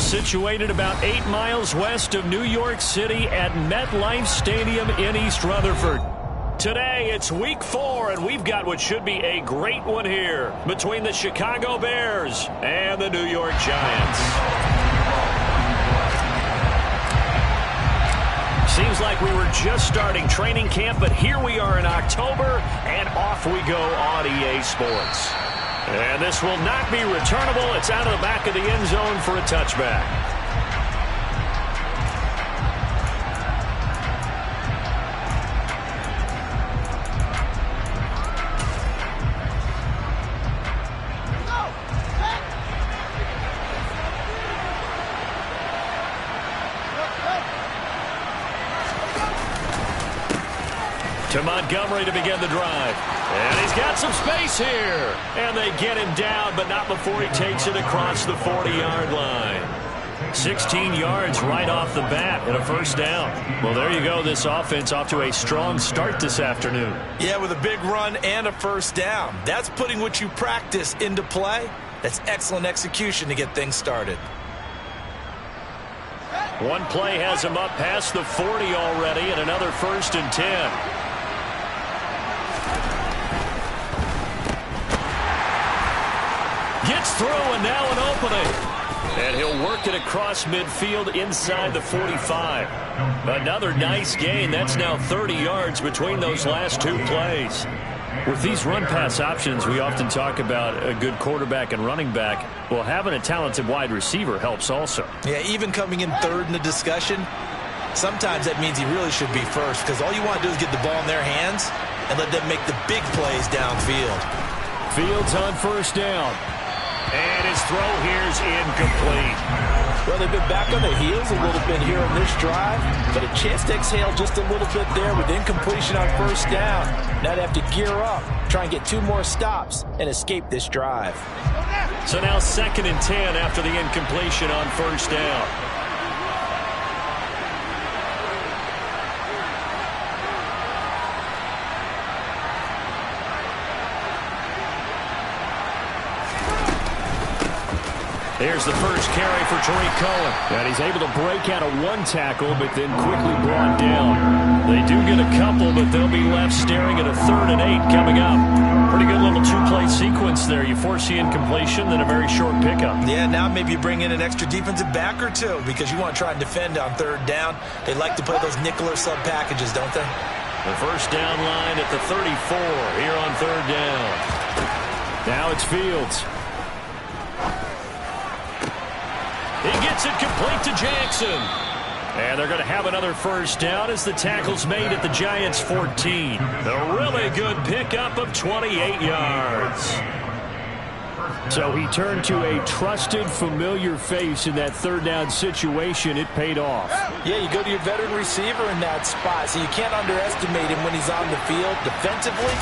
is situated about 8 miles west of New York City at MetLife Stadium in East Rutherford. Today, it's week 4, and we've got what should be a great one here between the Chicago Bears and the New York Giants. Seems like we were just starting training camp, but here we are in October, and off we go on EA Sports. And this will not be returnable. It's out of the back of the end zone for a touchback. To Montgomery to begin the drive. And he's got some space here. And they get him down, but not before he takes it across the 40-yard line. 16 yards right off the bat and a first down. Well, there you go. This offense off to a strong start this afternoon. Yeah, with a big run and a first down. That's putting what you practice into play. That's excellent execution to get things started. One play has him up past the 40 already, and another 1st and 10. Gets through, and now an opening. And he'll work it across midfield inside the 45. Another nice gain. That's now 30 yards between those last 2 plays. With these run-pass options, we often talk about a good quarterback and running back. Well, having a talented wide receiver helps also. Yeah, even coming in third in the discussion, sometimes that means he really should be first, because all you want to do is get the ball in their hands and let them make the big plays downfield. Fields on first down. And his throw here's incomplete. Well, they've been back on their heels a little bit here on this drive, but a chance to exhale just a little bit there with incompletion on first down. Now they have to gear up, try and get 2 more stops, and escape this drive. So now 2nd and 10 after the incompletion on first down. Here's the first carry for Tariq Cohen. And he's able to break out of 1 tackle, but then quickly brought down. They do get a couple, but they'll be left staring at a 3rd and 8 coming up. Pretty good little 2-play sequence there. You force the incompletion, then a very short pickup. Yeah, now maybe you bring in an extra defensive back or 2 because you want to try and defend on 3rd down. They like to play those nickel or sub packages, don't they? The first down line at the 34 here on 3rd down. Now it's Fields. He gets it complete to Jackson. And they're going to have another first down as the tackle's made at the Giants' 14. A really good pickup of 28 yards. So he turned to a trusted, familiar face in that 3rd down situation. It paid off. Yeah, you go to your veteran receiver in that spot, so you can't underestimate him when he's on the field. Defensively,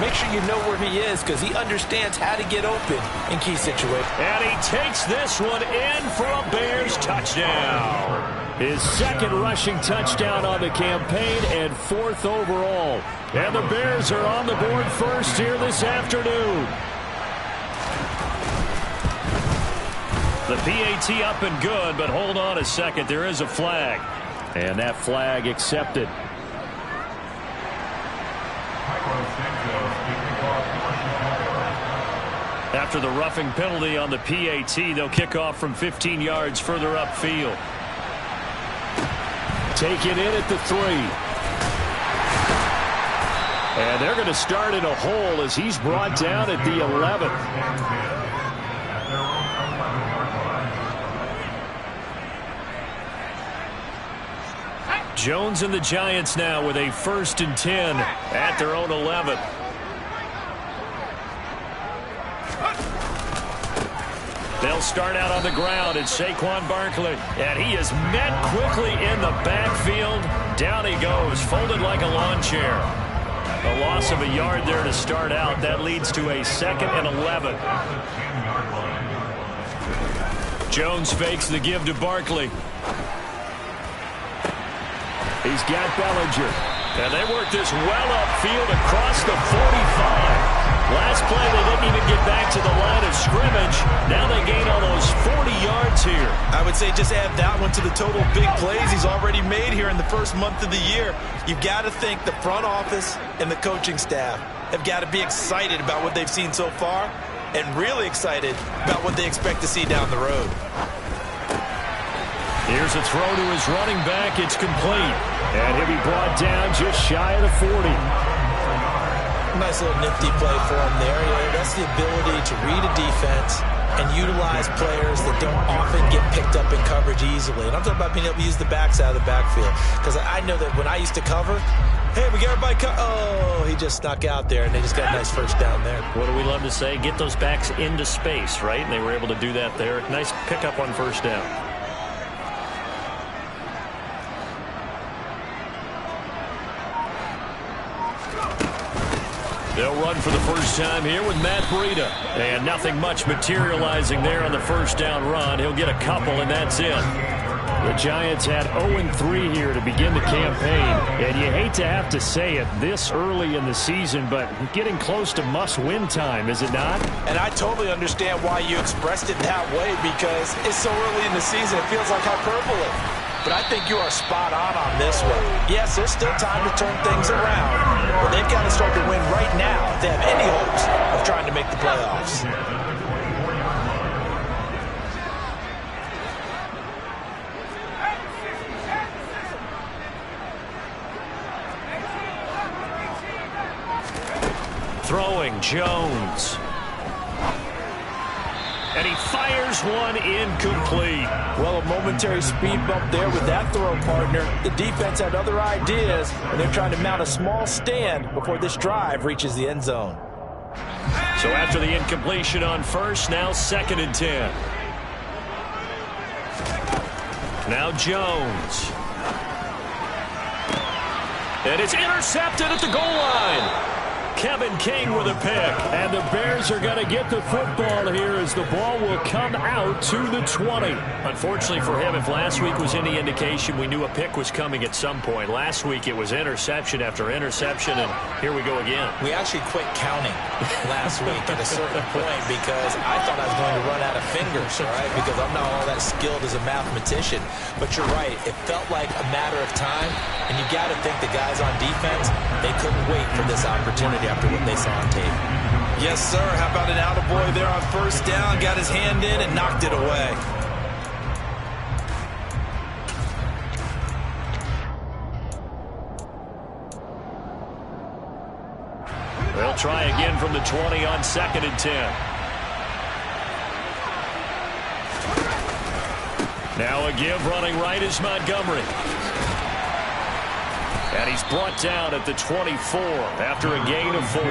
make sure you know where he is because he understands how to get open in key situations. And he takes this one in for a Bears touchdown. His 2nd rushing touchdown on the campaign and 4th overall. And the Bears are on the board first here this afternoon. The PAT up and good, but hold on a second. There is a flag. And that flag accepted. After the roughing penalty on the PAT, they'll kick off from 15 yards further upfield. Taken in at the 3. And they're going to start in a hole as he's brought down at the 11th. Jones and the Giants now with a 1st and 10 at their own 11. They'll start out on the ground. It's Saquon Barkley. And he is met quickly in the backfield. Down he goes, folded like a lawn chair. A loss of a yard there to start out. That leads to a 2nd and 11. Jones fakes the give to Barkley. He's got Bellinger. And they work this well upfield across the 45. Last play, they didn't even get back to the line of scrimmage. Now they gain almost 40 yards here. I would say just add that one to the total big plays he's already made here in the first month of the year. You've got to think the front office and the coaching staff have got to be excited about what they've seen so far and really excited about what they expect to see down the road. Here's a throw to his running back. It's complete. And he'll be brought down just shy of the 40. Nice little nifty play for him there. That's the ability to read a defense and utilize players that don't often get picked up in coverage easily. And I'm talking about being able to use the backs out of the backfield. Because I know that when I used to cover, hey, we got everybody oh, he just snuck out there, and they just got a nice first down there. What do we love to say? Get those backs into space, right? And they were able to do that there. Nice pickup on first down. They'll run for the first time here with Matt Breida. And nothing much materializing there on the first down run. He'll get a couple, and that's it. The Giants had 0-3 here to begin the campaign. And you hate to have to say it this early in the season, but getting close to must-win time, is it not? And I totally understand why you expressed it that way, because it's so early in the season, it feels like hyperbole. But I think you are spot on this one. Yes, there's still time to turn things around, but they've got to start to win right now if they have any hopes of trying to make the playoffs. Throwing Jones. And he fires one incomplete. Well, a momentary speed bump there with that throw, partner. The defense had other ideas, and they're trying to mount a small stand before this drive reaches the end zone. So after the incompletion on first, now 2nd and 10. Now Jones. And it's intercepted at the goal line. Kevin King with a pick. And the Bears are going to get the football here as the ball will come out to the 20. Unfortunately for him, if last week was any indication, we knew a pick was coming at some point. Last week it was interception after interception, and here we go again. We actually quit counting last week at a certain point because I thought I was going to run out of fingers, all right, because I'm not all that skilled as a mathematician. But you're right. It felt like a matter of time, and you got to think the guys on defense, they couldn't wait for this opportunity after what they saw on tape. Yes, sir. How about an attaboy there on first down? Got his hand in and knocked it away. They'll try again from the 20 on 2nd and 10. Now a give running right is Montgomery. And he's brought down at the 24 after a gain of 4.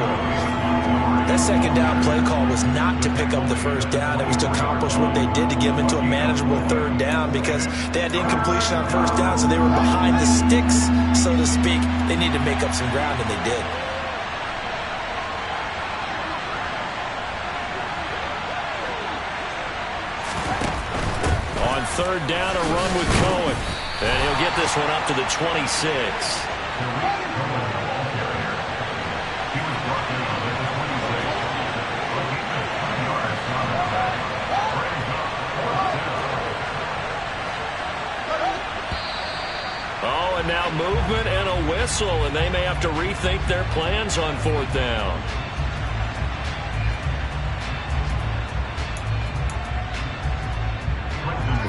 That second down play call was not to pick up the first down. It was to accomplish what they did to get them into a manageable 3rd down because they had incompletion on first down, so they were behind the sticks, so to speak. They needed to make up some ground, and they did. On 3rd down, a run with Cohen. And he'll get this one up to the 26. Oh, and now movement and a whistle, and they may have to rethink their plans on 4th down.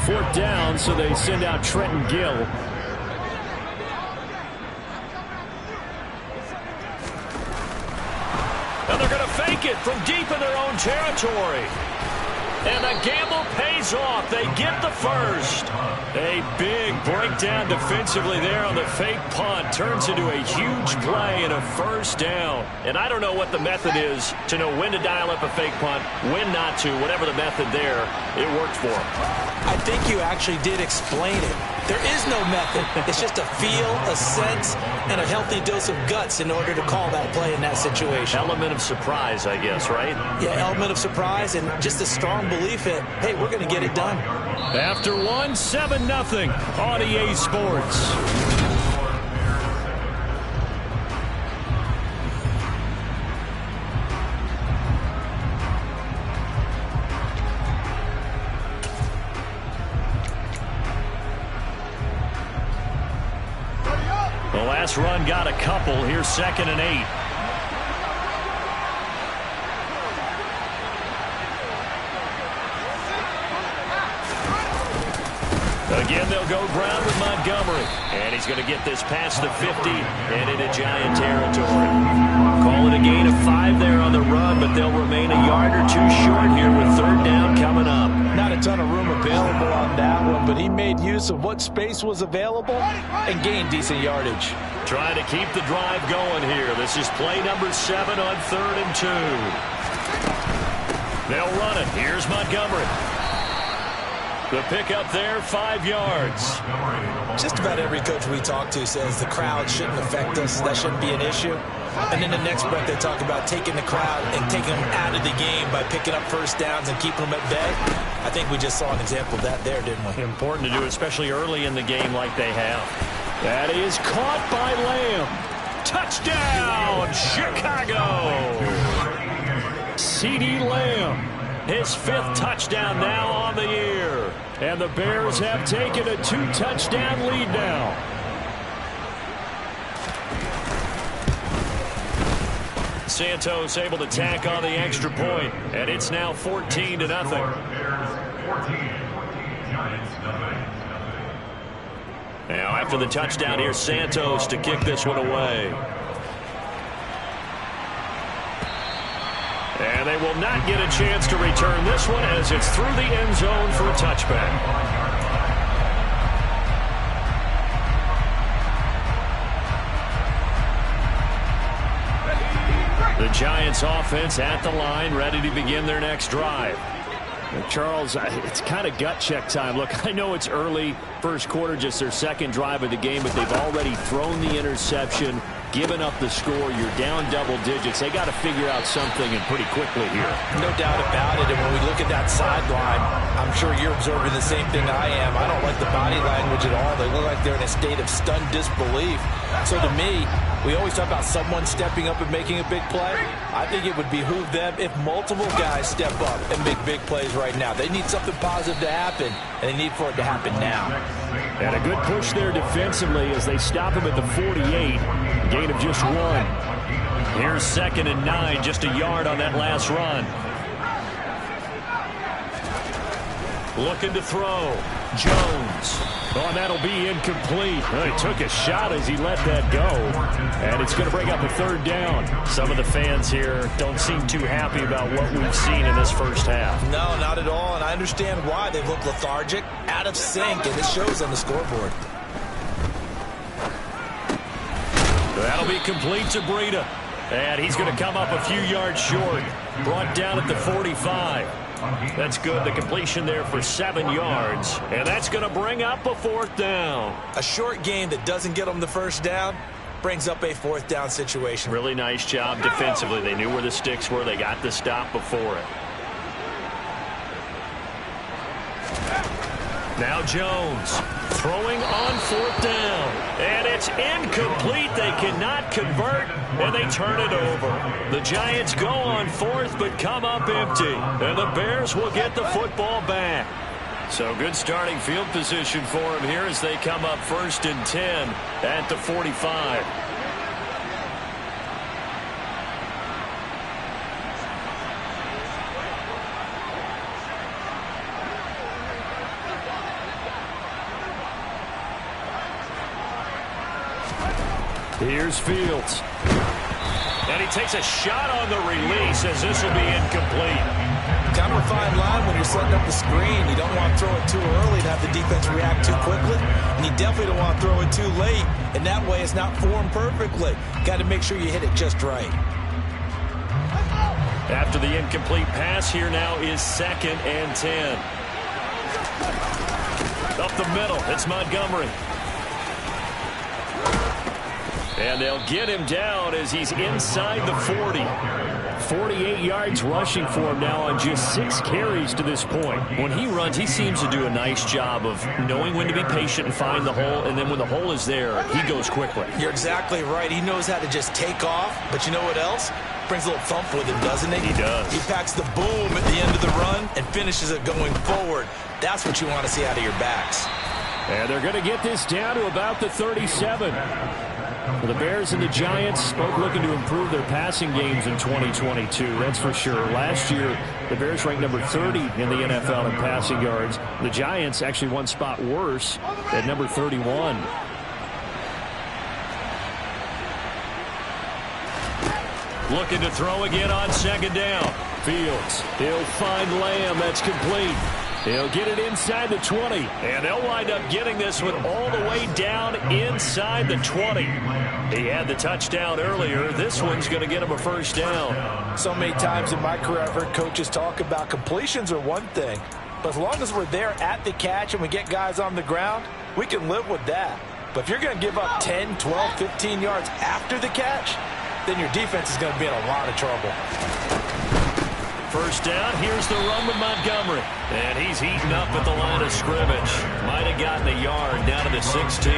Fourth down, so they send out Trenton Gill. And they're going to fake it from deep in their own territory. And the gamble pays off. They get the first. A big breakdown defensively there on the fake punt. Turns into a huge play and a first down. And I don't know what the method is to know when to dial up a fake punt, when not to. Whatever the method there, it worked for them. I think you actually did explain it. There is no method. It's just a feel, a sense, and a healthy dose of guts in order to call that play in that situation. Element of surprise, I guess, right? Yeah, element of surprise and just a strong belief that, hey, we're going to get it done. After 1, 7-0 on EA Sports. The last run got a couple. Here's 2nd and 8. Again, they'll go ground with Montgomery. And he's going to get this past the 50 and into Giant territory. Call it a gain of 5 there on the run, but they'll remain a yard or 2 short here with 3rd down coming up. Not a ton of room available on that one, but he made use of what space was available and gained decent yardage. Trying to keep the drive going here. This is play number 7 on 3rd and 2. They'll run it. Here's Montgomery. The pickup there, 5 yards. Just about every coach we talk to says the crowd shouldn't affect us. That shouldn't be an issue. And then the next breath they talk about taking the crowd and taking them out of the game by picking up 1st downs and keeping them at bay. I think we just saw an example of that there, didn't we? Important to do, especially early in the game like they have. That is caught by Lamb. Touchdown, Chicago. CeeDee Lamb. His 5th touchdown now on the year. And the Bears have taken a 2-touchdown lead now. Santos able to tack on the extra point, and it's now 14-0. Now after the touchdown, here's Santos to kick this one away. And they will not get a chance to return this one as it's through the end zone for a touchback. The Giants offense at the line, ready to begin their next drive. Charles, it's kind of gut check time. Look, I know it's early, 1st quarter, just their 2nd drive of the game, but they've already thrown the interception, given up the score. You're down double digits. They got to figure out something, and pretty quickly here. No doubt about it. And when we look at that sideline, I'm sure you're observing the same thing I am. I don't like the body language at all. They look like they're in a state of stunned disbelief. So to me, we always talk about someone stepping up and making a big play. I think it would behoove them if multiple guys step up and make big plays right now. They need something positive to happen, and they need for it to happen now. And a good push there defensively as they stop him at the 48. Gain of just 1. Here's 2nd and 9, just a yard on that last run. Looking to throw. Jones. Oh, and that'll be incomplete. Well, he took a shot as he let that go. And it's going to bring up a 3rd down. Some of the fans here don't seem too happy about what we've seen in this 1st half. No, not at all. And I understand why. They've looked lethargic, out of sync, and it shows on the scoreboard. That'll be complete to Breida. And he's going to come up a few yards short. Brought down at the 45. That's good. The completion there for 7 yards. And that's going to bring up a 4th down. A short game that doesn't get them the 1st down brings up a 4th down situation. Really nice job defensively. They knew where the sticks were. They got the stop before it. Now Jones throwing on 4th down. And it's incomplete. They cannot convert, and they turn it over. The Giants go on 4th, but come up empty. And the Bears will get the football back. So good starting field position for them here as they come up 1st and 10 at the 45. Here's Fields. And he takes a shot on the release as this will be incomplete. Kind of a fine line when you're setting up the screen. You don't want to throw it too early to have the defense react too quickly. And you definitely don't want to throw it too late. And that way it's not formed perfectly. Got to make sure you hit it just right. After the incomplete pass, here now is 2nd and 10. Up the middle, it's Montgomery. And they'll get him down as he's inside the 40. 48 yards rushing for him now on just 6 carries to this point. When he runs, he seems to do a nice job of knowing when to be patient and find the hole, and then when the hole is there, he goes quickly. You're exactly right. He knows how to just take off, but you know what else? Brings a little thump with him, doesn't he? He does. He packs the boom at the end of the run and finishes it going forward. That's what you want to see out of your backs. And they're going to get this down to about the 37. Well, the Bears and the Giants both looking to improve their passing games in 2022. That's for sure. Last year, the Bears ranked number 30 in the NFL in passing yards. The Giants actually one spot worse at number 31. Looking to throw again on second down. Fields. He'll find Lamb. That's complete. He'll get it inside the 20. And they'll wind up getting this one all the way down inside the 20. He had the touchdown earlier. This one's going to get him a first down. So many times in my career I've heard coaches talk about completions are one thing. But as long as we're there at the catch and we get guys on the ground, we can live with that. But if you're going to give up 10, 12, 15 yards after the catch, then your defense is going to be in a lot of trouble. First down, here's the run with Montgomery. And he's heating up at the line of scrimmage. Might have gotten a yard down to the 16.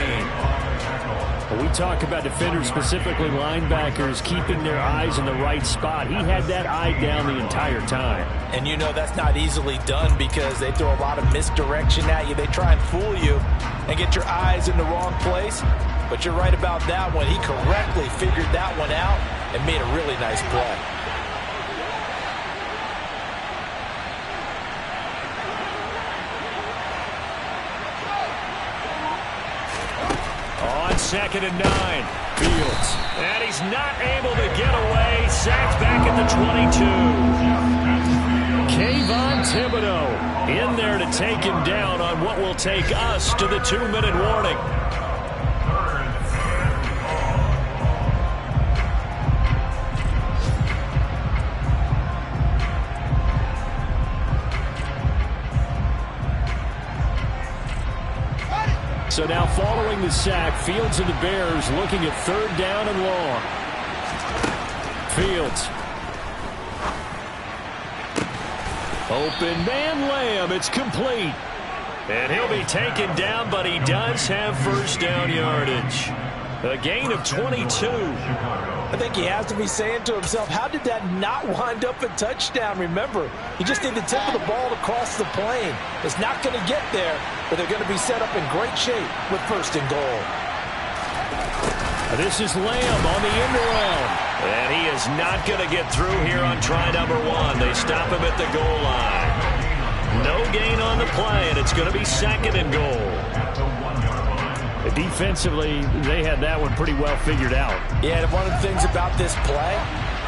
Well, we talk about defenders, specifically linebackers, keeping their eyes in the right spot. He had that eye down the entire time. And you know that's not easily done because they throw a lot of misdirection at you. They try and fool you and get your eyes in the wrong place. But you're right about that one. He correctly figured that one out and made a really nice play. On 2nd and 9, Fields. And he's not able to get away. Sacked back at the 22. Kayvon Thibodeau in there to take him down on what will take us to the 2-minute warning. So now following the sack, Fields and the Bears looking at 3rd down and long. Fields. Open man Lamb. It's complete. And he'll be taken down, but he does have first down yardage. A gain of 22. I think he has to be saying to himself, how did that not wind up a touchdown? Remember, you just need the tip of the ball to cross the plane. It's not going to get there, but they're going to be set up in great shape with 1st and goal. This is Lamb on the end around. And he is not going to get through here on try number 1. They stop him at the goal line. No gain on the play, and it's going to be 2nd and goal. Defensively, they had that one pretty well figured out. Yeah, and one of the things about this play,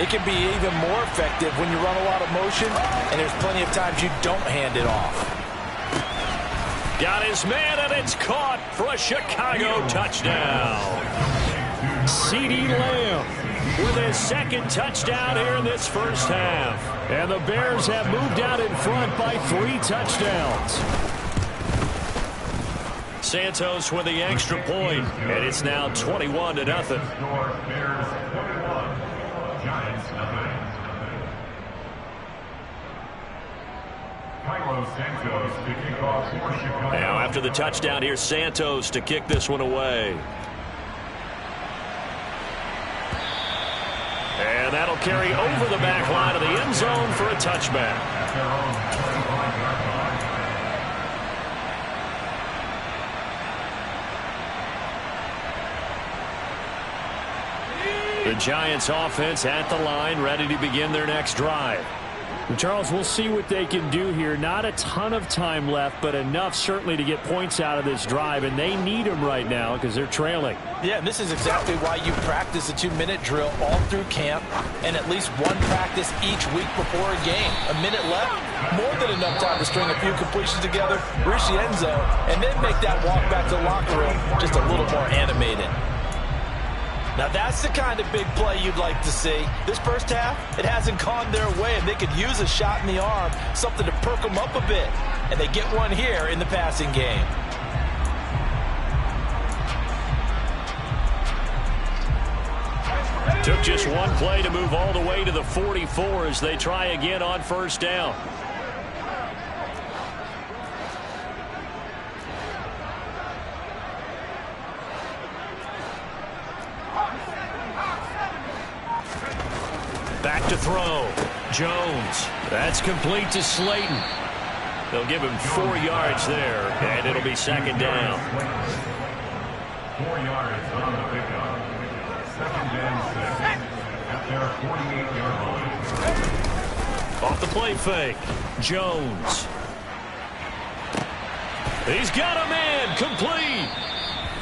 it can be even more effective when you run a lot of motion, and there's plenty of times you don't hand it off. Got his man, and it's caught for a Chicago touchdown. CeeDee Lamb with his 2nd touchdown here in this first half. And the Bears have moved out in front by 3 touchdowns. Santos with the extra point, and it's now 21-0. Now after the touchdown, here's Santos to kick this one away. And that'll carry over the back line of the end zone for a touchback. The Giants offense at the line, ready to begin their next drive. Charles, we'll see what they can do here. Not a ton of time left, but enough certainly to get points out of this drive, and they need them right now because they're trailing. Yeah, and this is exactly why you practice a 2-minute drill all through camp and at least one practice each week before a game. A minute left, more than enough time to string a few completions together, reach the end zone, and then make that walk back to the locker room just a little more animated. Now that's the kind of big play you'd like to see. This first half, it hasn't gone their way, and they could use a shot in the arm, something to perk them up a bit. And they get one here in the passing game. Took just one play to move all the way to the 44 as they try again on first down. Back to throw. Jones. That's complete to Slayton. They'll give him 4 yards there, and it'll be 2nd down. 4 yards on the pickup. Second and 6 at their 48-yard line. Off the play fake. Jones. He's got a man. Complete.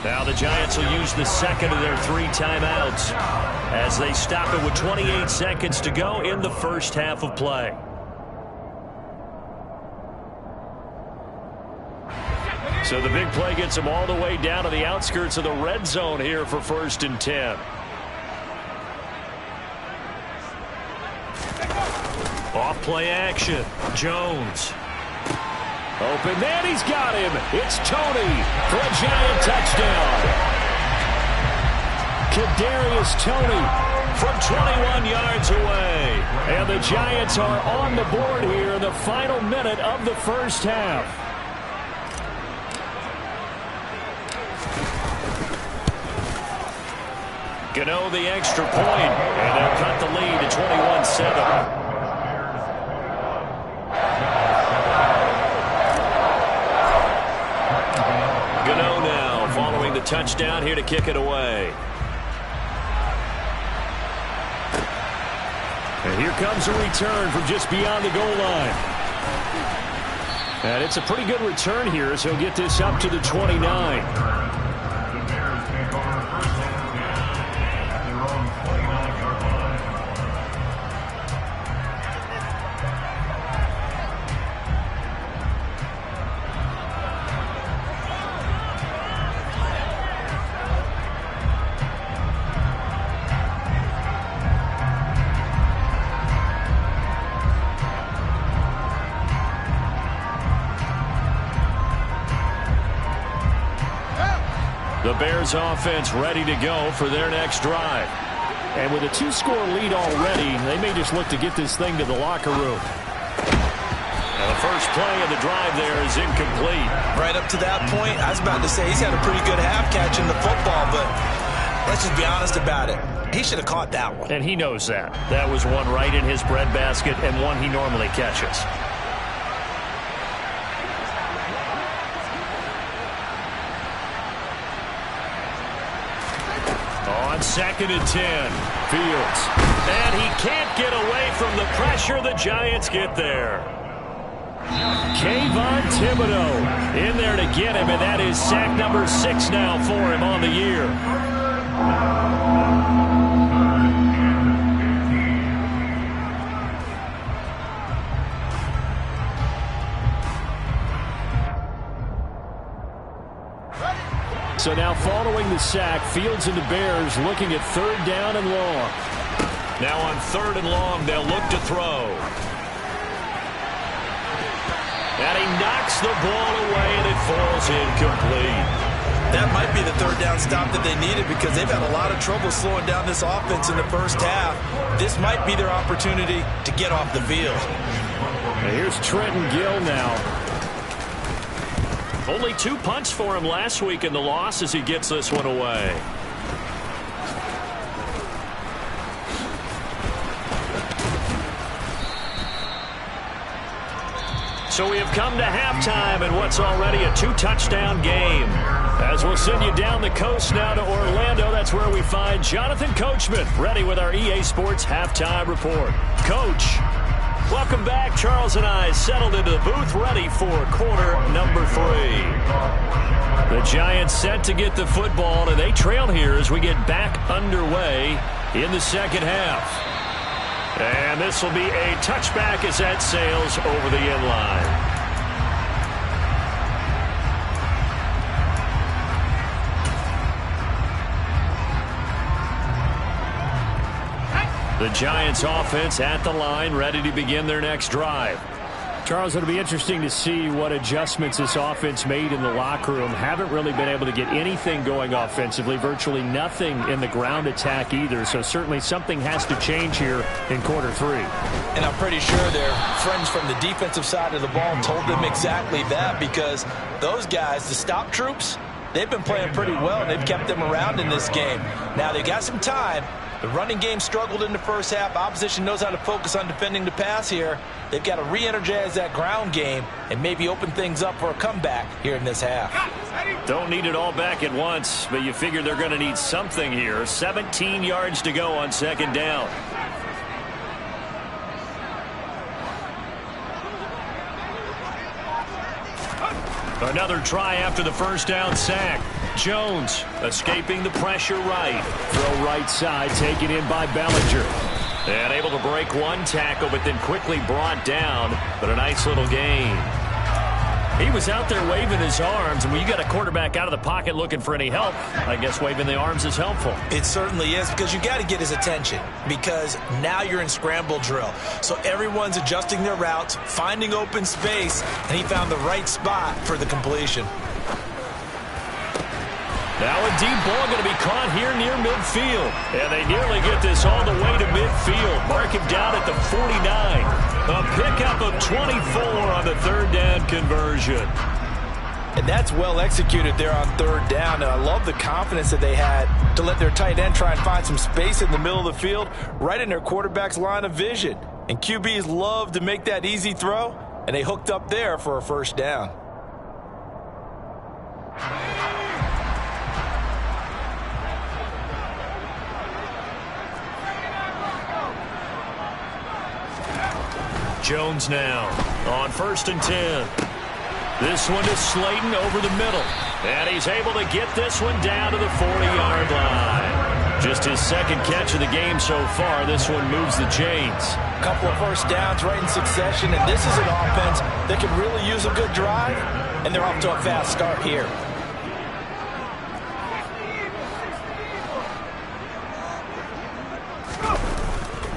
Now the Giants will use the second of their 3 timeouts as they stop it with 28 seconds to go in the first half of play. So the big play gets them all the way down to the outskirts of the red zone here for 1st and 10. Off play action. Jones. Open man, he's got him. It's Tony for a Giant touchdown. Kadarius Toney from 21 yards away. And the Giants are on the board here in the final minute of the first half. Gano the extra point, and they'll cut the lead to 21-7. Gano now following the touchdown here to kick it away. And here comes a return from just beyond the goal line. And it's a pretty good return here as he'll get this up to the 29. The Bears offense ready to go for their next drive. And with a 2-score lead already, they may just look to get this thing to the locker room. And the first play of the drive there is incomplete. Right up to that point, I was about to say he's had a pretty good half catching the football, but let's just be honest about it. He should have caught that one. And he knows that. That was one right in his breadbasket and one he normally catches. On 2nd and 10, Fields. And he can't get away from the pressure. The Giants get there. Kayvon Thibodeau in there to get him, and that is sack number 6 now for him on the year. So now following the sack, Fields and the Bears looking at 3rd down and long. Now on 3rd and long, they'll look to throw. And he knocks the ball away, and it falls incomplete. That might be the 3rd down stop that they needed because they've had a lot of trouble slowing down this offense in the first half. This might be their opportunity to get off the field. And here's Trenton Gill now. Only 2 punts for him last week in the loss as he gets this one away. So we have come to halftime in what's already a 2-touchdown game. As we'll send you down the coast now to Orlando, that's where we find Jonathan Coachman ready with our EA Sports Halftime Report. Coach, welcome back. Charles and I settled into the booth ready for quarter number 3. The Giants set to get the football, and they trail here as we get back underway in the second half. And this will be a touchback as that sails over the end line. The Giants offense at the line, ready to begin their next drive. Charles, it'll be interesting to see what adjustments this offense made in the locker room. Haven't really been able to get anything going offensively, virtually nothing in the ground attack either. So certainly something has to change here in quarter 3. And I'm pretty sure their friends from the defensive side of the ball told them exactly that, because those guys, the stop troops, they've been playing pretty well, and they've kept them around in this game. Now, they got some time, The running game struggled in the first half. Opposition knows how to focus on defending the pass here. They've got to re-energize that ground game and maybe open things up for a comeback here in this half. Don't need it all back at once, but you figure they're going to need something here. 17 yards to go on second down. Another try after the first down sack. Jones escaping the pressure right. Throw right side, taken in by Bellinger. And able to break one tackle, but then quickly brought down. But a nice little gain. He was out there waving his arms, and when you got a quarterback out of the pocket looking for any help, I guess waving the arms is helpful. It certainly is, because you got to get his attention, because now you're in scramble drill. So everyone's adjusting their routes, finding open space, and he found the right spot for the completion. Now a deep ball going to be caught here near midfield. And they nearly get this all the way to midfield. Mark him down at the 49. A pickup of 24 on the third down conversion. And that's well executed there on third down. And I love the confidence that they had to let their tight end try and find some space in the middle of the field, right in their quarterback's line of vision. And QBs love to make that easy throw, and they hooked up there for a first down. Jones now on 1st and 10. This one is Slayton over the middle. And he's able to get this one down to the 40-yard line. Just his second catch of the game so far. This one moves the chains. A couple of first downs right in succession, and this is an offense that can really use a good drive, and they're off to a fast start here.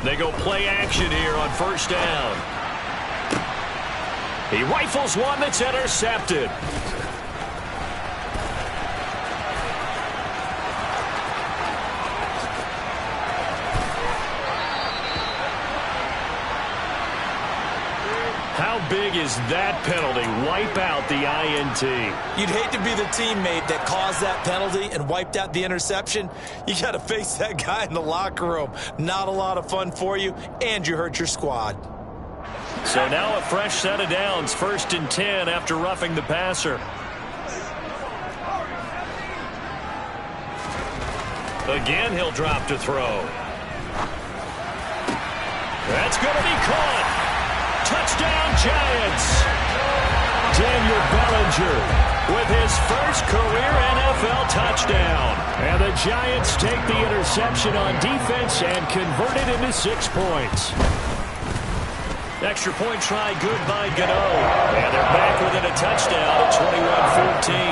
They go play action here on first down. He rifles one that's intercepted. How big is that penalty? Wipe out the INT. You'd hate to be the teammate that caused that penalty and wiped out the interception. You got to face that guy in the locker room. Not a lot of fun for you, and you hurt your squad. So now a fresh set of downs, 1st and 10 after roughing the passer. Again, he'll drop to throw. That's going to be caught. Touchdown, Giants. Daniel Bellinger with his first career NFL touchdown. And the Giants take the interception on defense and convert it into 6 points. Extra point try good by Gitgud. And they're back within a touchdown at 21-14.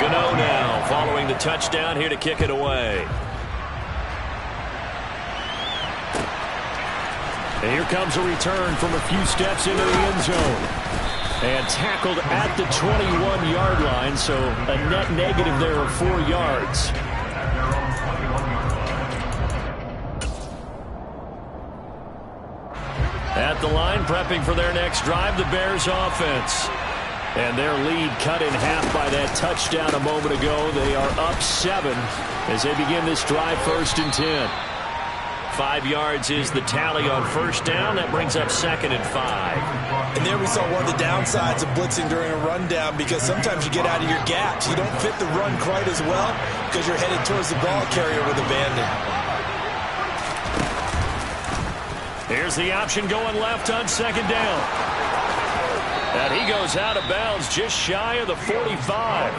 Gitgud now following the touchdown here to kick it away. And here comes a return from a few steps into the end zone. And tackled at the 21-yard line, so a net negative there of 4 yards. At the line, prepping for their next drive, the Bears offense. And their lead cut in half by that touchdown a moment ago. They are up 7 as they begin this drive, 1st and 10. 5 yards is the tally on first down. That brings up 2nd and 5. And there we saw one of the downsides of blitzing during a rundown, because sometimes you get out of your gaps. You don't fit the run quite as well because you're headed towards the ball carrier with abandon. Here's the option going left on 2nd down. And he goes out of bounds just shy of the 45.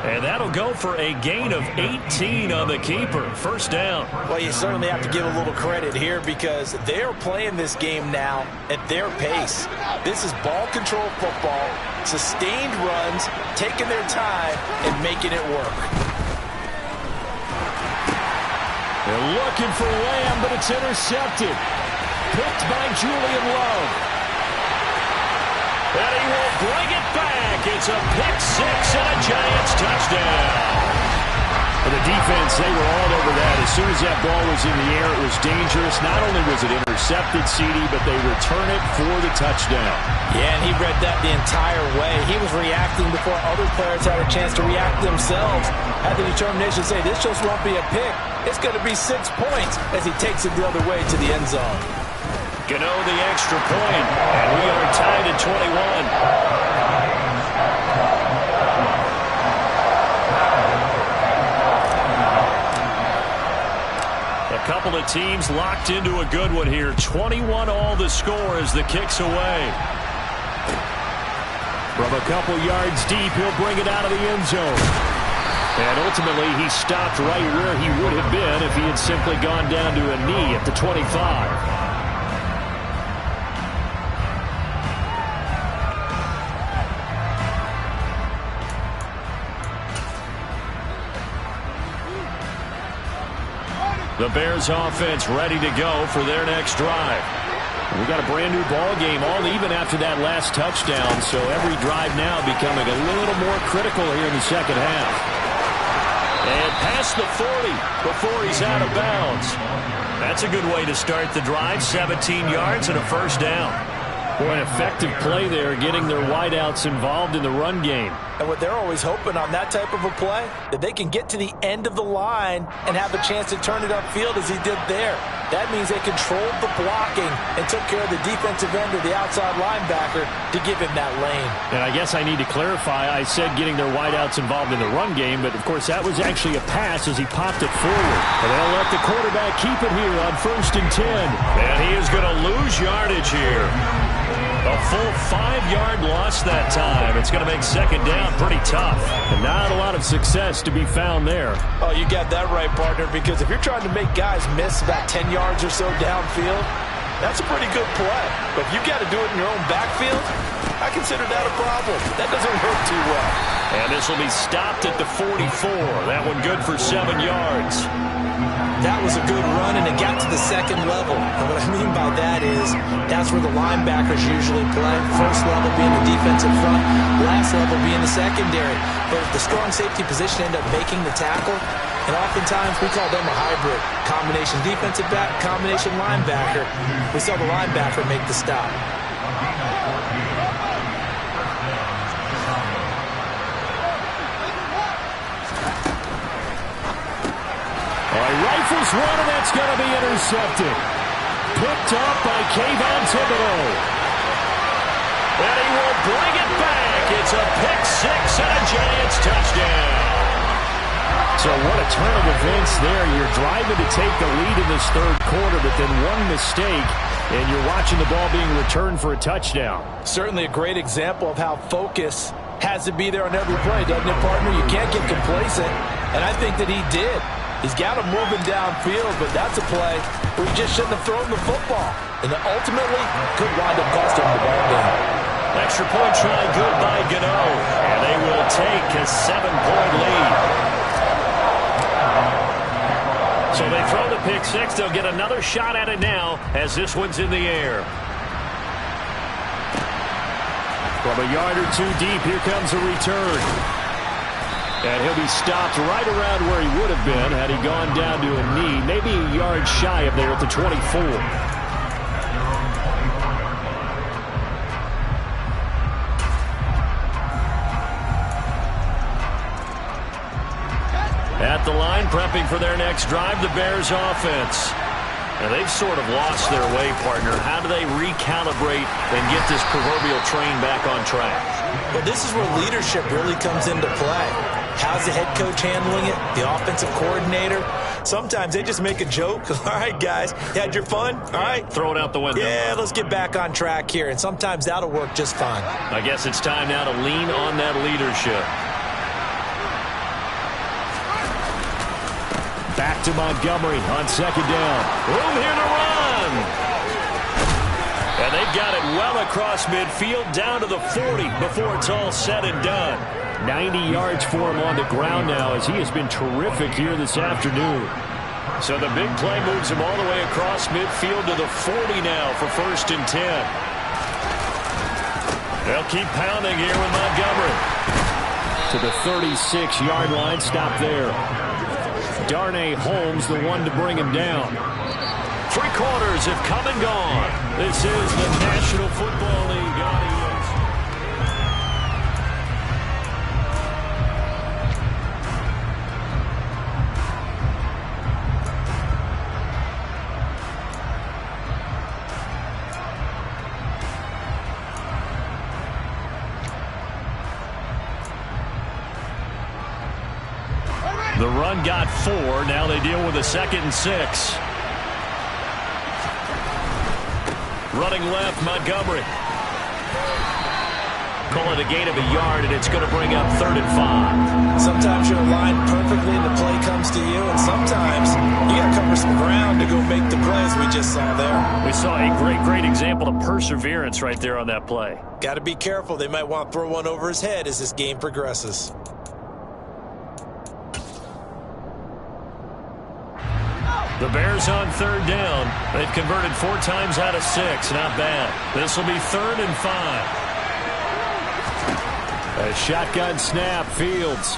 And that'll go for a gain of 18 on the keeper. First down. Well, you certainly have to give a little credit here, because they're playing this game now at their pace. This is ball control football, sustained runs, taking their time and making it work. They're looking for Lamb, but it's intercepted. Picked by Julian Love. And he will bring it back. It's a pick 6 and a Giants touchdown. the defense, they were all over that. As soon as that ball was in the air, it was dangerous. Not only was it intercepted, CD, but they return it for the touchdown. Yeah, and he read that the entire way. He was reacting before other players had a chance to react themselves. Had the determination to say, this just won't be a pick. It's going to be 6 points as he takes it the other way to the end zone. Gano the extra point, and we are tied at 21. A couple of teams locked into a good one here. 21 all the score as the kick's away. From a couple yards deep, he'll bring it out of the end zone. And ultimately, he stopped right where he would have been if he had simply gone down to a knee at the 25. The Bears offense ready to go for their next drive. We got a brand new ball game, all even after that last touchdown, so every drive now becoming a little more critical here in the second half. And past the 40 before he's out of bounds. That's a good way to start the drive. 17 yards and a first down. Boy, an effective play there, getting their wideouts involved in the run game. And what they're always hoping on that type of a play, that they can get to the end of the line and have a chance to turn it upfield as he did there. That means they controlled the blocking and took care of the defensive end or the outside linebacker to give him that lane. And I guess I need to clarify, I said getting their wideouts involved in the run game, but of course that was actually a pass as he popped it forward. And they'll let the quarterback keep it here on 1st and 10. And he is going to lose yardage here. A full 5-yard loss that time. It's going to make second down pretty tough. And not a lot of success to be found there. Oh, you got that right, partner, because if you're trying to make guys miss about 10 yards or so downfield, that's a pretty good play. But if you've got to do it in your own backfield, I consider that a problem. That doesn't work too well. And this will be stopped at the 44. That one good for 7 yards. That was a good run, and it got to the second level. And what I mean by that is that's where the linebackers usually play. First level being the defensive front, last level being the secondary. But if the strong safety position end up making the tackle, and oftentimes we call them a hybrid. Combination defensive back, combination linebacker. We saw the linebacker make the stop. Rifles one, and that's going to be intercepted. Picked up by Kayvon Thibodeau. And he will bring it back. It's a pick six and a Giants touchdown. So what a turn of events there. You're driving to take the lead in this third quarter, but then one mistake, and you're watching the ball being returned for a touchdown. Certainly a great example of how focus has to be there on every play, doesn't it, partner? You can't get complacent, and I think that he did. He's got him moving downfield, but that's a play where he just shouldn't have thrown the football. And ultimately, could wind up costing him the ball game. Extra point try good by Gano. And they will take a 7-point lead. So they throw the pick six. They'll get another shot at it now as this one's in the air. From a yard or two deep, here comes a return. And he'll be stopped right around where he would have been had he gone down to a knee, maybe a yard shy of there at the 24. At the line, prepping for their next drive, the Bears offense. And they've sort of lost their way, partner. How do they recalibrate and get this proverbial train back on track? Well, this is where leadership really comes into play. How's the head coach handling it? The offensive coordinator? Sometimes they just make a joke. All right, guys, you had your fun? All right. Throw it out the window. Yeah, let's get back on track here. And sometimes that'll work just fine. I guess it's time now to lean on that leadership. Back to Montgomery on second down. Room here to run. And they've got it well across midfield down to the 40 before it's all said and done. 90 yards for him on the ground now as he has been terrific here this afternoon. So the big play moves him all the way across midfield to the 40 now for 1st and 10. They'll keep pounding here with Montgomery. To the 36-yard line, stop there. Darnay Holmes, the one to bring him down. 3 quarters have come and gone. This is the National Football League audience. The run got 4. Now they deal with a 2nd and 6. Running left, Montgomery. Call it a gain of a yard, and it's going to bring up 3rd and 5. Sometimes you're aligned perfectly and the play comes to you, and sometimes you got to cover some ground to go make the plays we just saw there. We saw a great example of perseverance right there on that play. Got to be careful. They might want to throw one over his head as this game progresses. The Bears on 3rd down. They've converted 4 times out of 6. Not bad. This will be 3rd and 5. A shotgun snap, Fields.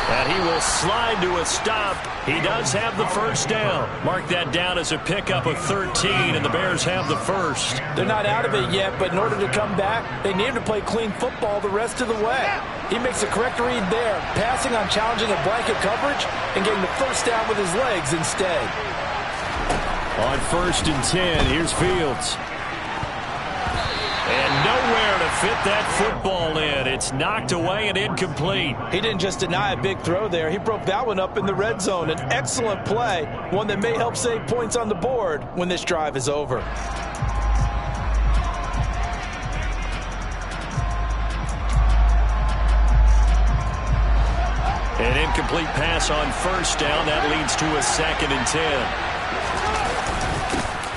And he will slide to a stop. He does have the 1st down. Mark that down as a pickup of 13, and the Bears have the 1st. They're not out of it yet, but in order to come back, they need to play clean football the rest of the way. He makes a correct read there, passing on challenging a blanket coverage and getting the 1st down with his legs instead. On 1st and 10, here's Fields. And nowhere to fit that football in. It's knocked away and incomplete. He didn't just deny a big throw there. He broke that one up in the red zone. An excellent play, one that may help save points on the board when this drive is over. An incomplete pass on 1st down. That leads to a 2nd and 10.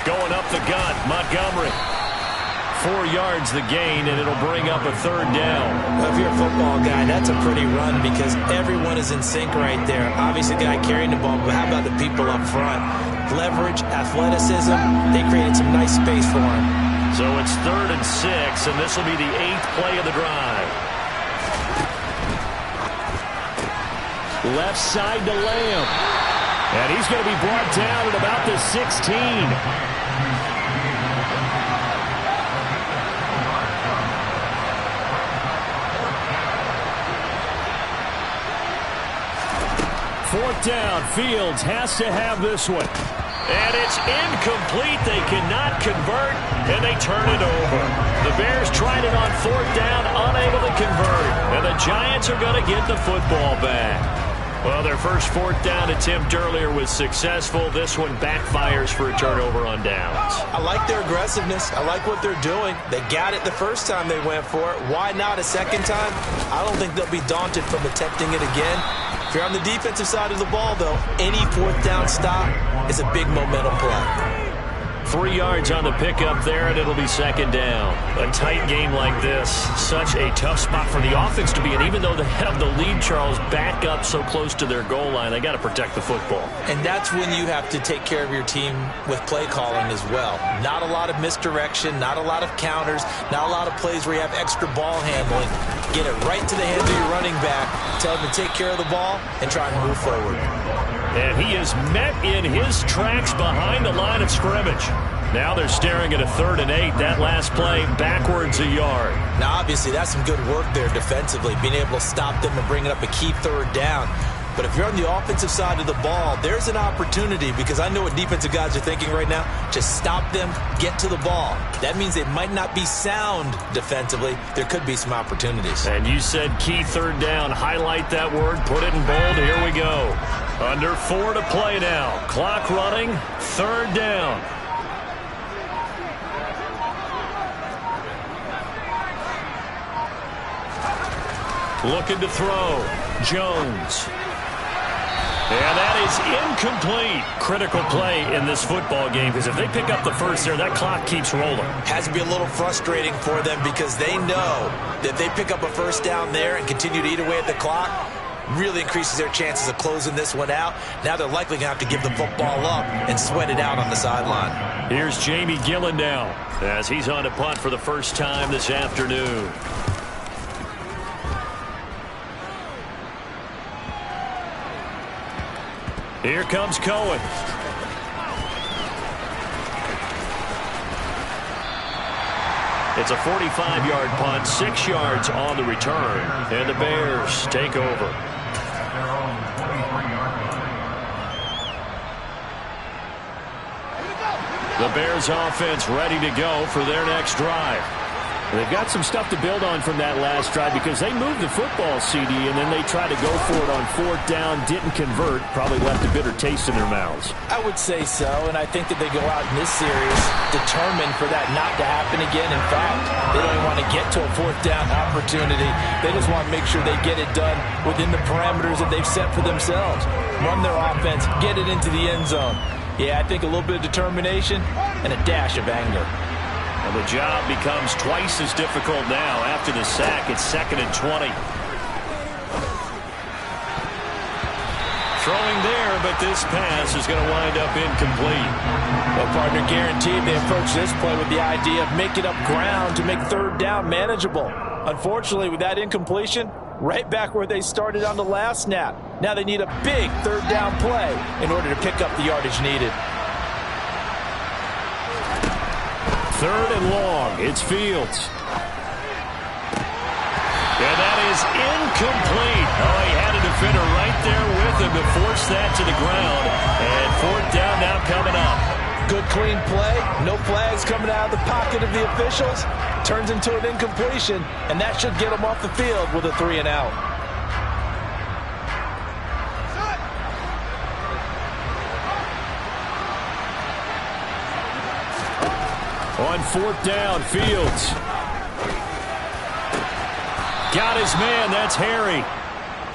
Going up the gut, Montgomery. 4 yards the gain, and it'll bring up a 3rd down. Well, if you're a football guy, that's a pretty run because everyone is in sync right there. Obviously, the guy carrying the ball, but how about the people up front? Leverage, athleticism, they created some nice space for him. So it's 3rd and 6, and this will be the 8th play of the drive. Left side to Lamb. And he's going to be brought down at about the 16. 4th down. Fields has to have this one. And it's incomplete. They cannot convert, and they turn it over. The Bears tried it on 4th down, unable to convert. And the Giants are going to get the football back. Well, their first 4th down attempt earlier was successful. This one backfires for a turnover on downs. I like their aggressiveness. I like what they're doing. They got it the first time they went for it. Why not a second time? I don't think they'll be daunted from attempting it again. If you're on the defensive side of the ball, though, any 4th down stop is a big momentum play. 3 yards on the pickup there, and it'll be 2nd down. A tight game like this, such a tough spot for the offense to be in. Even though they have the lead, Charles, back up so close to their goal line, they got to protect the football. And that's when you have to take care of your team with play calling as well. Not a lot of misdirection, not a lot of counters, not a lot of plays where you have extra ball handling. Get it right to the hands of your running back, tell him to take care of the ball, and try and move forward. And he is met in his tracks behind the line of scrimmage. Now they're staring at a 3rd and 8. That last play backwards a yard. Now, obviously, that's some good work there defensively, being able to stop them and bring up a key 3rd down. But if you're on the offensive side of the ball, there's an opportunity because I know what defensive guys are thinking right now. Just stop them, get to the ball. That means they might not be sound defensively. There could be some opportunities. And you said key 3rd down. Highlight that word. Put it in bold. Here we go. Under 4 to play now. Clock running. 3rd down. Looking to throw. Jones. And that is incomplete. Critical play in this football game because if they pick up the 1st there, that clock keeps rolling. Has to be a little frustrating for them because they know that if they pick up a 1st down there and continue to eat away at the clock, really increases their chances of closing this one out. Now they're likely going to have to give the football up and sweat it out on the sideline. Here's Jamie Gillen now as he's on to punt for the first time this afternoon. Here comes Cohen. It's a 45-yard punt, 6 yards on the return, and the Bears take over. At their own 23-yard line. The Bears offense ready to go for their next drive. They've got some stuff to build on from that last drive because they moved the football, CD, and then they tried to go for it on 4th down, didn't convert, probably left a bitter taste in their mouths. I would say so, and I think that they go out in this series determined for that not to happen again. In fact, they don't even want to get to a 4th down opportunity. They just want to make sure they get it done within the parameters that they've set for themselves. Run their offense, get it into the end zone. Yeah, I think a little bit of determination and a dash of anger. And the job becomes twice as difficult now after the sack. It's 2nd and 20. Throwing there, but this pass is going to wind up incomplete. Well, partner, guaranteed they approach this play with the idea of making up ground to make 3rd down manageable. Unfortunately, with that incompletion, right back where they started on the last snap. Now they need a big 3rd down play in order to pick up the yardage needed. 3rd and long. It's Fields. And that is incomplete. Oh, he had a defender right there with him to force that to the ground. And 4th down now coming up. Good clean play. No flags coming out of the pocket of the officials. Turns into an incompletion, and that should get them off the field with a 3 and out. On 4th down, Fields. Got his man, that's Harry.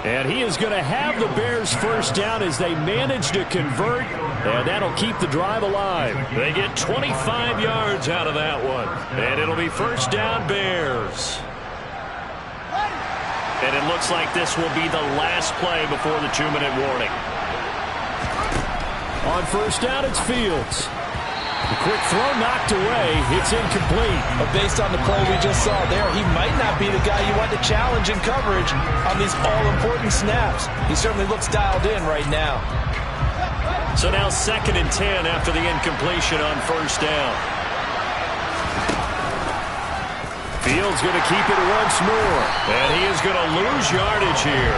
And he is going to have the Bears 1st down as they manage to convert, and that'll keep the drive alive. They get 25 yards out of that one, and it'll be 1st down Bears. And it looks like this will be the last play before the 2-minute warning. On 1st down, it's Fields. The quick throw knocked away. It's incomplete. But based on the play we just saw there, he might not be the guy you want to challenge in coverage on these all-important snaps. He certainly looks dialed in right now. So now 2nd and 10 after the incompletion on 1st down. Fields going to keep it once more. And he is going to lose yardage here.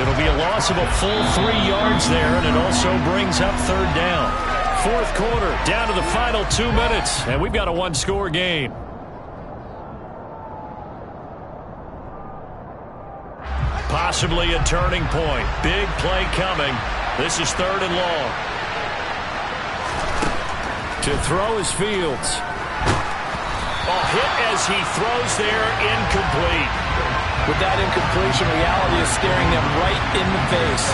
It'll be a loss of a full 3 yards there, and it also brings up 3rd down. 4th quarter, down to the final 2 minutes, and we've got a 1-score game. Possibly a turning point. Big play coming. This is 3rd and long. To throw is Fields. A hit as he throws there, incomplete. With that incompletion, reality is staring them right in the face.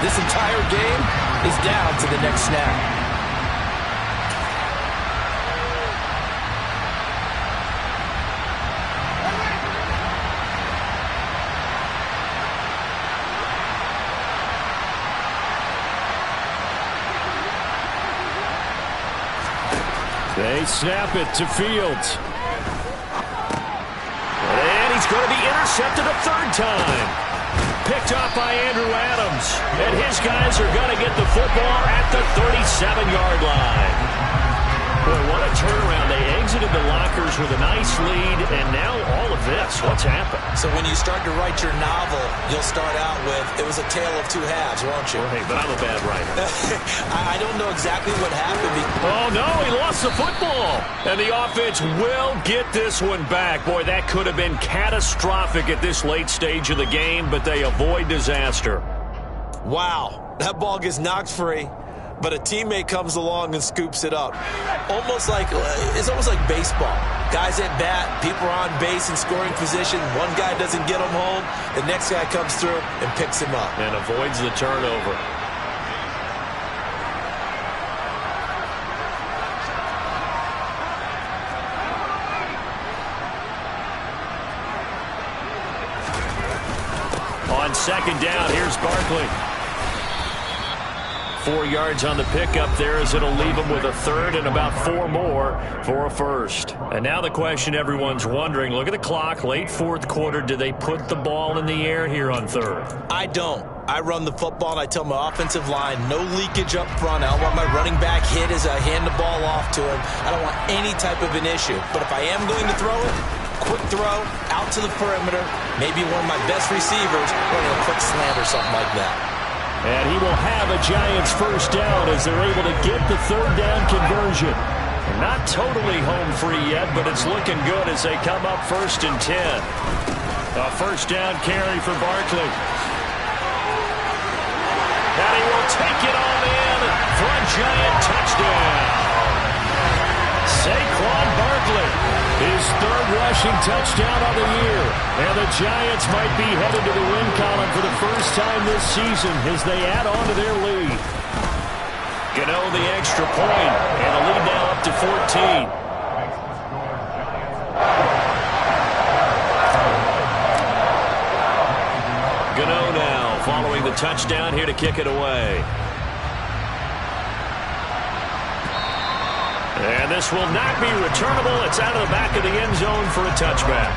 This entire game is down to the next snap. They snap it to Fields. And he's going to be intercepted a 3rd time. Picked off by Andrew Adams. And his guys are going to get the football at the 37-yard line. Boy, what a turnaround. They exited the lockers with a nice lead, and now all of this. What's happened? So when you start to write your novel, you'll start out with, it was a tale of 2 halves, won't you? Well, hey, but I'm a bad writer. I don't know exactly what happened. Oh, no, he lost the football. And the offense will get this one back. Boy, that could have been catastrophic at this late stage of the game, but they avoid disaster. Wow, that ball gets knocked free, but a teammate comes along and scoops it up. It's almost like baseball. Guys at bat, people are on base in scoring position. One guy doesn't get him home. The next guy comes through and picks him up. And avoids the turnover. On 2nd down, here's Barkley. 4 yards on the pickup there as it'll leave him with a 3rd and about 4 more for a 1st. And now the question everyone's wondering, look at the clock, late 4th quarter, do they put the ball in the air here on 3rd? I don't. I run the football, and I tell my offensive line, no leakage up front. I don't want my running back hit as I hand the ball off to him. I don't want any type of an issue. But if I am going to throw it, quick throw, out to the perimeter, maybe one of my best receivers running a quick slant or something like that. And he will have a Giants first down as they're able to get the third down conversion. Not totally home free yet, but it's looking good as they come up 1st and 10. A first down carry for Barkley. And he will take it all in for a Giant touchdown. Saquon Barkley, his 3rd rushing touchdown of the year. And the Giants might be headed to the win column for the first time this season as they add on to their lead. Gano the extra point, and a lead now up to 14. Gano now following the touchdown here to kick it away. And this will not be returnable. It's out of the back of the end zone for a touchback.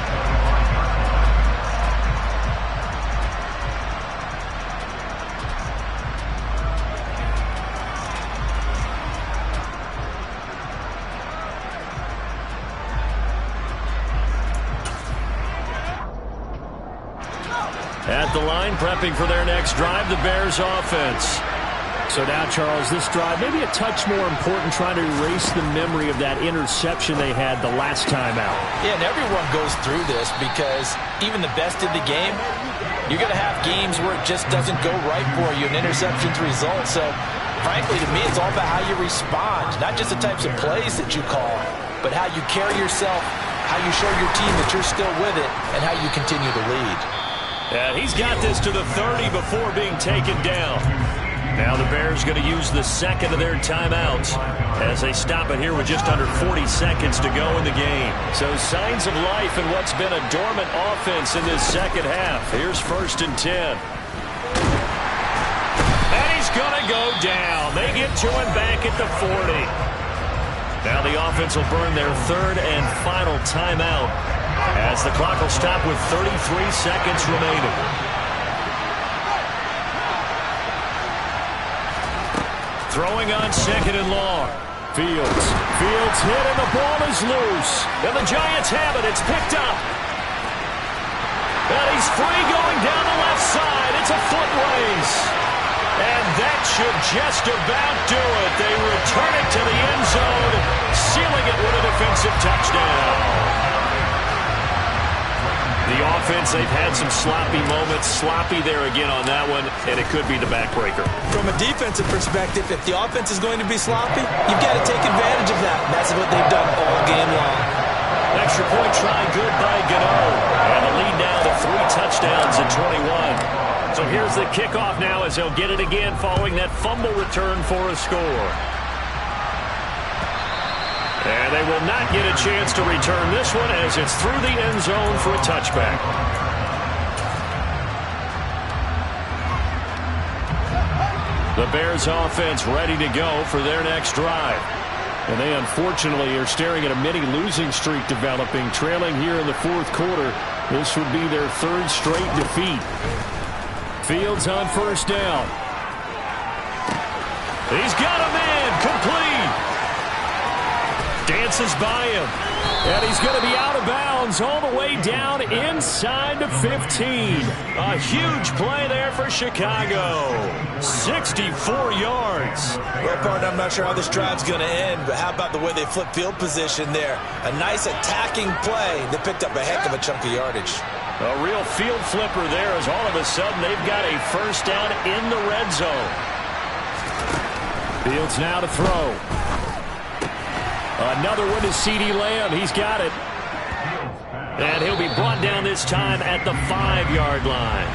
At the line, prepping for their next drive, the Bears offense. So now, Charles, this drive maybe a touch more important, trying to erase the memory of that interception they had the last time out. Yeah, and everyone goes through this because even the best in the game, you're going to have games where it just doesn't go right for you, and interceptions result. So, frankly, to me, it's all about how you respond, not just the types of plays that you call, but how you carry yourself, how you show your team that you're still with it, and how you continue to lead. And he's got this to the 30 before being taken down. Now the Bears going to use the second of their timeouts as they stop it here with just under 40 seconds to go in the game. So signs of life in what's been a dormant offense in this second half. Here's 1st and 10. And he's going to go down. They get to him back at the 40. Now the offense will burn their 3rd and final timeout as the clock will stop with 33 seconds remaining. Throwing on 2nd and long. Fields hit and the ball is loose. And the Giants have it. It's picked up. And he's free going down the left side. It's a foot race. And that should just about do it. They return it to the end zone, sealing it with a defensive touchdown. The offense, they've had some sloppy moments. Sloppy there again on that one, and it could be the backbreaker. From a defensive perspective, if the offense is going to be sloppy, you've got to take advantage of that. And that's what they've done all game long. Extra point try good by Gano. And the lead now to 3 touchdowns at 21. So here's the kickoff now as they'll get it again following that fumble return for a score. And they will not get a chance to return this one as it's through the end zone for a touchback. The Bears offense ready to go for their next drive. And they unfortunately are staring at a mini losing streak developing, trailing here in the 4th quarter. This would be their 3rd straight defeat. Fields on 1st down. He's got a man complete. Dances by him. And he's going to be out of bounds all the way down inside the 15. A huge play there for Chicago. 64 yards. Well, partner, I'm not sure how this drive's going to end, but how about the way they flip field position there? A nice attacking play. They picked up a heck of a chunk of yardage. A real field flipper there as all of a sudden they've got a first down in the red zone. Fields now to throw. Another one to CeeDee Lamb. He's got it. And he'll be brought down this time at the 5-yard line.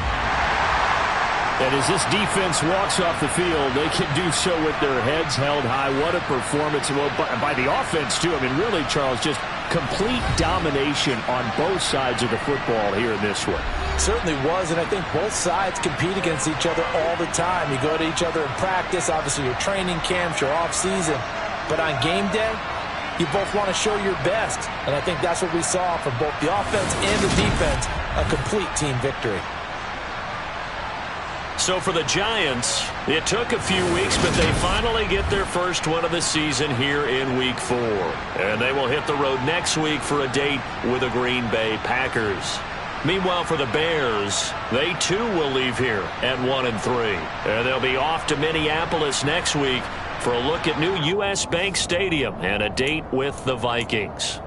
And as this defense walks off the field, they can do so with their heads held high. What a performance. Well, by the offense, too. I mean, really, Charles, just complete domination on both sides of the football here in this one. Certainly was, and I think both sides compete against each other all the time. You go to each other in practice, obviously your training camps, your off-season. But on game day, you both want to show your best. And I think that's what we saw from both the offense and the defense, a complete team victory. So for the Giants, it took a few weeks, but they finally get their first win of the season here in Week 4. And they will hit the road next week for a date with the Green Bay Packers. Meanwhile, for the Bears, they too will leave here at 1-3. And they'll be off to Minneapolis next week for a look at new U.S. Bank Stadium and a date with the Vikings.